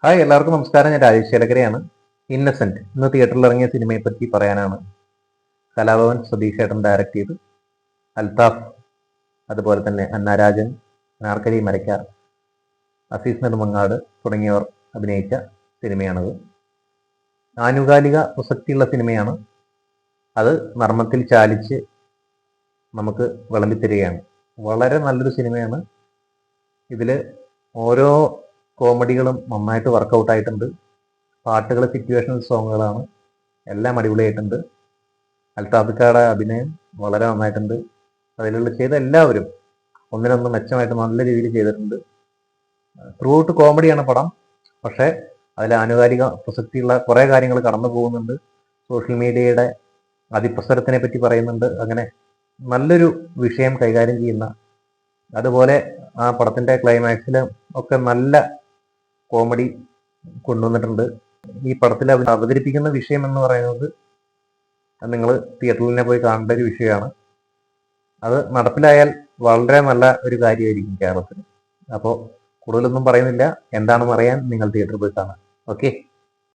Hi, എല്ലാവർക്കും നമസ്കാരം. ഞാൻ രാജേഷ് ചേലക്കരയാണ്. ഇന്നസെന്റ് ഇന്ന് തിയേറ്ററിൽ ഇറങ്ങിയ സിനിമയെ പറ്റി പറയാനാണ്. കലാഭവൻ സതീഷ് ഏട്ടൻ ഡയറക്ട് ചെയ്ത് അൽത്താഫ്, അതുപോലെ തന്നെ അന്നാരാജൻ, നാർക്കലി മരക്കാർ, അസീസ് നെടുമങ്ങാട് തുടങ്ങിയവർ അഭിനയിച്ച സിനിമയാണത്. ആനുകാലിക പ്രസക്തിയുള്ള സിനിമയാണ്. അത് നർമ്മത്തിൽ ചാലിച്ച് നമുക്ക് വിളമ്പിത്തരികയാണ്. വളരെ നല്ലൊരു സിനിമയാണ്. ഇതിൽ ഓരോ കോമഡികളും നന്നായിട്ട് വർക്കൗട്ട് ആയിട്ടുണ്ട്. പാട്ടുകൾ സിറ്റുവേഷണൽ സോങ്ങുകളാണ്. എല്ലാം അടിപൊളിയായിട്ടുണ്ട്. അൽത്താഫിക്കയുടെ അഭിനയം വളരെ നന്നായിട്ടുണ്ട്. അതിലുള്ള ചെയ്ത എല്ലാവരും ഒന്നിനൊന്ന് മെച്ചമായിട്ട് നല്ല രീതിയിൽ ചെയ്തിട്ടുണ്ട്. ത്രൂ ഔട്ട് കോമഡിയാണ് പടം. പക്ഷേ അതിൽ ആനുകാലിക പ്രസക്തിയുള്ള കുറേ കാര്യങ്ങൾ കടന്നു പോകുന്നുണ്ട്. സോഷ്യൽ മീഡിയയുടെ അതിപ്രസരത്തിനെ പറ്റി പറയുന്നുണ്ട്. അങ്ങനെ നല്ലൊരു വിഷയം കൈകാര്യം ചെയ്യുന്ന, അതുപോലെ ആ പടത്തിൻ്റെ ക്ലൈമാക്സിൽ ഒക്കെ നല്ല കോമഡി കൊണ്ടുവന്നിട്ടുണ്ട്. ഈ പടത്തിൽ അവതരിപ്പിക്കുന്ന വിഷയം എന്ന് പറയുന്നത് നിങ്ങൾ തിയേറ്ററിൽ തന്നെ പോയി കാണേണ്ട ഒരു വിഷയമാണ്. അത് നടപ്പിലായാൽ വളരെ നല്ല ഒരു കാര്യമായിരിക്കും കേരളത്തിൽ. അപ്പോൾ കൂടുതലൊന്നും പറയുന്നില്ല. എന്താണെന്ന് അറിയാൻ നിങ്ങൾ തിയേറ്ററിൽ പോയി കാണാം. ഓക്കെ.